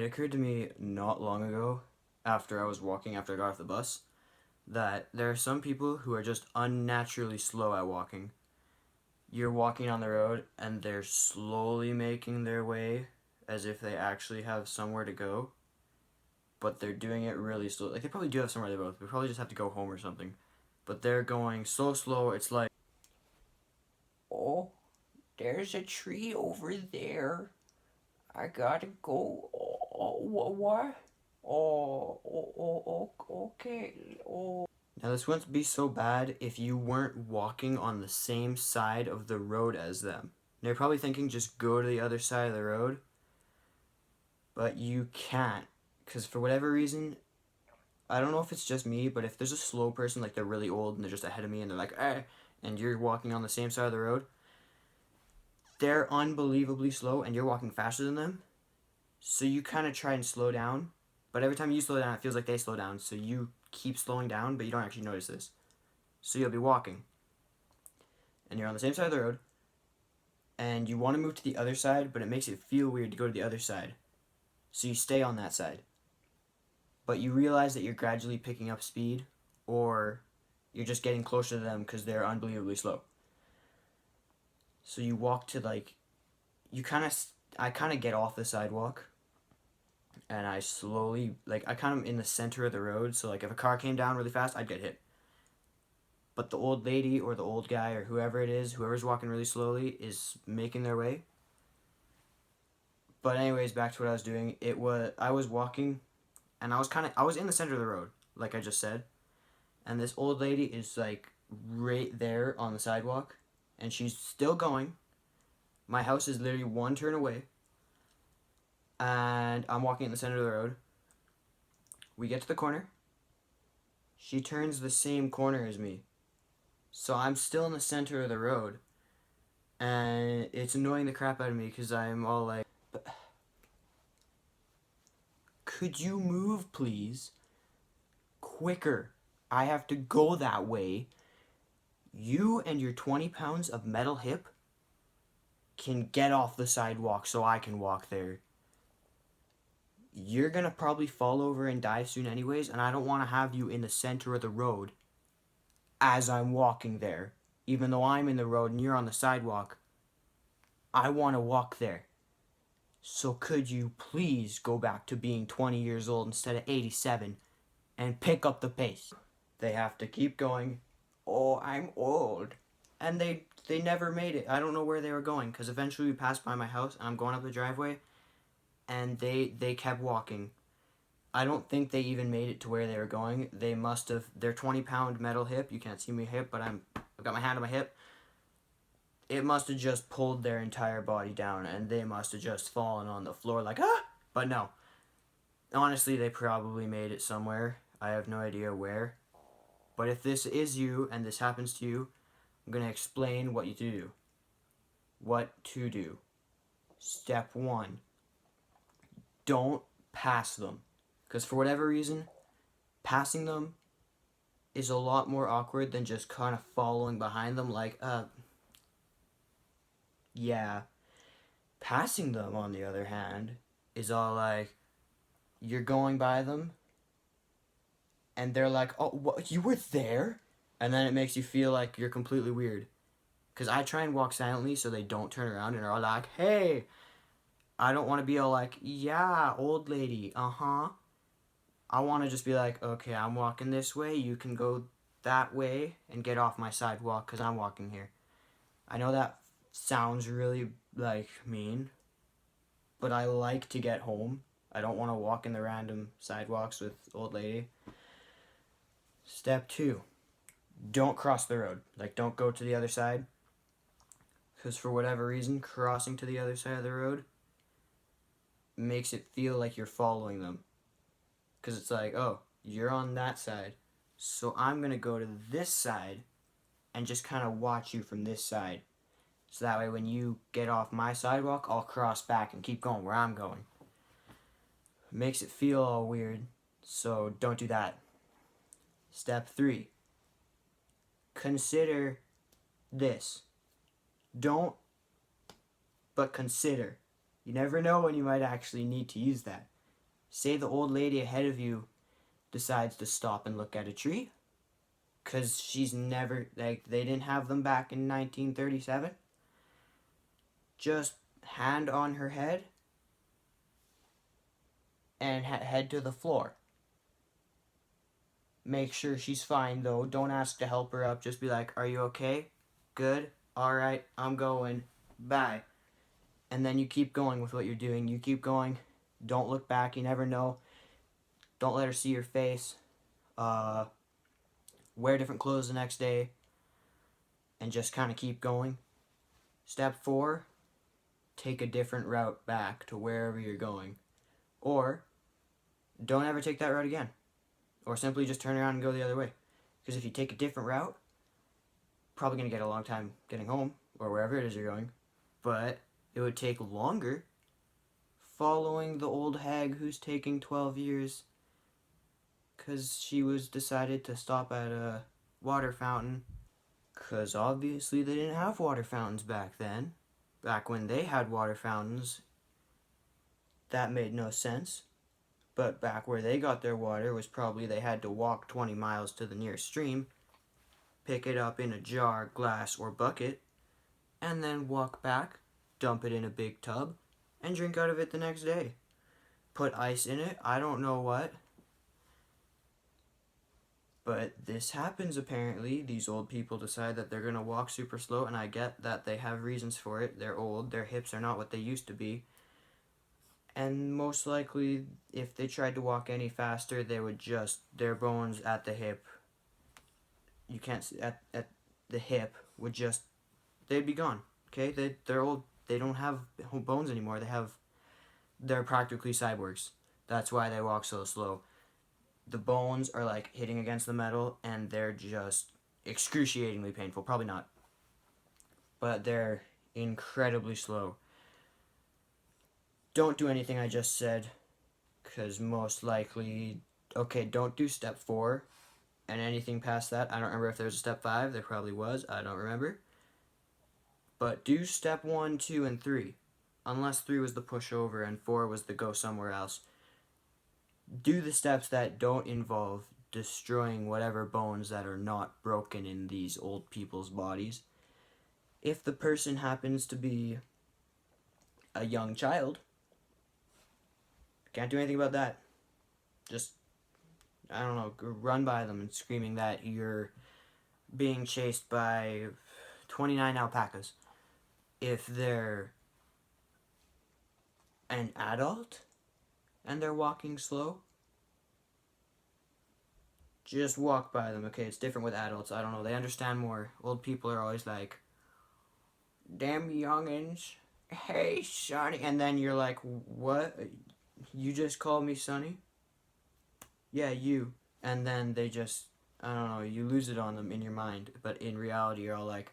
It occurred to me not long ago, after I was walking after I got off the bus, that there are some people who are just unnaturally slow at walking. You're walking on the road and they're slowly making their way as if they actually have somewhere to go, but they're doing it really slow. Like they probably do have somewhere to go. They probably just have to go home or something. But they're going so slow, it's like, Oh, there's a tree over there. I gotta go. What? Okay. Oh. now this wouldn't be so bad if you weren't walking on the same side of the road as them. They're probably thinking just go to the other side of the road, but you can't because for whatever reason, I don't know if it's just me, but if there's a slow person, like they're really old and they're just ahead of me and they're like, and you're walking on the same side of the road, they're unbelievably slow and you're walking faster than them. So you kind of try and slow down, but every time you slow down, it feels like they slow down. So you keep slowing down, but you don't actually notice this. So you'll be walking and you're on the same side of the road and you want to move to the other side, but it makes it feel weird to go to the other side. So you stay on that side. But you realize that you're gradually picking up speed or you're just getting closer to them because they're unbelievably slow. So you walk to I kind of get off the sidewalk and I slowly, I kind of in the center of the road. So like if a car came down really fast, I'd get hit. But the old lady or the old guy or whoever it is, whoever's walking really slowly is making their way. But anyways, back to what I was doing. I was walking and I was in the center of the road, like I just said. And this old lady is like right there on the sidewalk and she's still going. My house is literally one turn away and I'm walking in the center of the road. We get to the corner. She turns the same corner as me. So I'm still in the center of the road and it's annoying the crap out of me because I'm all like, could you move please? Quicker. I have to go that way. You and your 20 pounds of metal hip can get off the sidewalk so I can walk there. You're gonna probably fall over and die soon anyways, and I don't want to have you in the center of the road as I'm walking there. Even though I'm in the road and you're on the sidewalk, I want to walk there. So could you please go back to being 20 years old instead of 87 and pick up the pace? They have to keep going. Oh, I'm old. And they never made it. I don't know where they were going because eventually we passed by my house and I'm going up the driveway and they kept walking. I don't think they even made it to where they were going. They must have their 20-pound metal hip. You can't see my hip, but I've got my hand on my hip. It must have just pulled their entire body down and they must have just fallen on the floor like ah. But no. Honestly, they probably made it somewhere. I have no idea where. But if this is you and this happens to you, I'm going to explain what you do. What to do. Step 1. Don't pass them. Because for whatever reason, passing them is a lot more awkward than just kind of following behind them like, yeah. Passing them, on the other hand, is all like, you're going by them, and they're like, oh, what, you were there? And then it makes you feel like you're completely weird. Because I try and walk silently so they don't turn around and are like, hey. I don't want to be all like, yeah, old lady, uh-huh. I want to just be like, okay, I'm walking this way, you can go that way and get off my sidewalk because I'm walking here. I know that sounds really, mean, but I like to get home. I don't want to walk in the random sidewalks with old lady. Step 2, don't cross the road. Like, don't go to the other side. Because for whatever reason, crossing to the other side of the road makes it feel like you're following them. Because it's like, oh, you're on that side. So I'm going to go to this side and just kind of watch you from this side. So that way when you get off my sidewalk, I'll cross back and keep going where I'm going. It makes it feel all weird, so don't do that. Step 3. Consider this. Don't, but consider. You never know when you might actually need to use that. say the old lady ahead of you decides to stop and look at a tree, because she's never, like, they didn't have them back in 1937. Just hand on her head and head to the floor. Make sure she's fine, though. Don't ask to help her up. Just be like, are you okay? Good? Alright, I'm going. Bye. And then you keep going with what you're doing. You keep going. Don't look back. You never know. Don't let her see your face. Wear different clothes the next day. And just kind of keep going. Step 4, take a different route back to wherever you're going. Or, don't ever take that route again. Or simply just turn around and go the other way. Because if you take a different route, probably going to get a long time getting home, or wherever it is you're going. But it would take longer following the old hag who's taking 12 years because she was decided to stop at a water fountain. Because obviously they didn't have water fountains back then. Back when they had water fountains, that made no sense. But back where they got their water was probably they had to walk 20 miles to the nearest stream, pick it up in a jar, glass, or bucket, and then walk back, dump it in a big tub, and drink out of it the next day. Put ice in it, I don't know what. But this happens apparently. These old people decide that they're going to walk super slow, and I get that they have reasons for it. They're old, their hips are not what they used to be. And most likely, if they tried to walk any faster, they would just, their bones at the hip, you can't see, at the hip, would just, they'd be gone. Okay? They're old, they don't have bones anymore. They're practically cyborgs. That's why they walk so slow. The bones are like hitting against the metal, and they're just excruciatingly painful. Probably not. But they're incredibly slow. Don't do anything I just said, because most likely, okay, don't do step 4, and anything past that, I don't remember if there was a step 5, there probably was, I don't remember. But do step 1, 2, and 3, unless 3 was the pushover and 4 was the go somewhere else. Do the steps that don't involve destroying whatever bones that are not broken in these old people's bodies. If the person happens to be a young child, can't do anything about that. Just, I don't know, run by them and screaming that you're being chased by 29 alpacas. If they're an adult and they're walking slow, just walk by them. Okay, it's different with adults. I don't know, they understand more. Old people are always like, damn youngins, hey Sonny, and then you're like, what? You just called me Sonny? Yeah, you. And then they just, I don't know, you lose it on them in your mind, but in reality you're all like,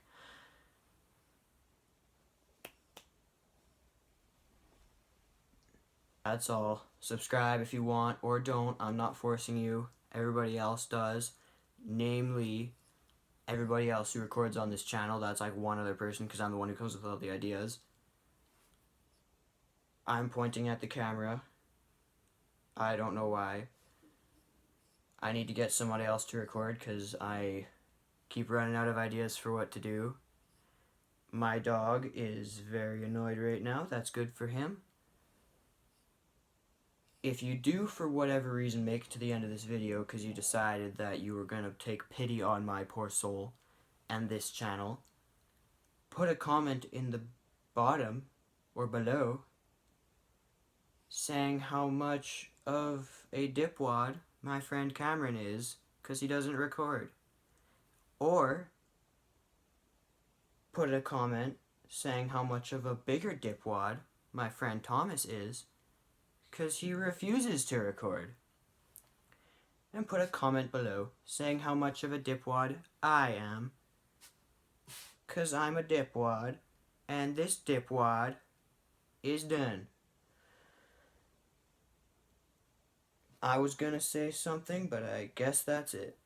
that's all. Subscribe if you want, or don't. I'm not forcing you. Everybody else does. Namely, everybody else who records on this channel. That's like one other person, because I'm the one who comes with all the ideas. I'm pointing at the camera. I don't know why. I need to get somebody else to record, because I keep running out of ideas for what to do. My dog is very annoyed right now. That's good for him. If you do, for whatever reason, make it to the end of this video because you decided that you were going to take pity on my poor soul and this channel, put a comment in the bottom or below saying how much of a dipwad my friend Cameron is because he doesn't record. Or put a comment saying how much of a bigger dipwad my friend Thomas is because he refuses to record. And put a comment below saying how much of a dipwad I am, because I'm a dipwad, and this dipwad is done. I was gonna say something, but I guess that's it.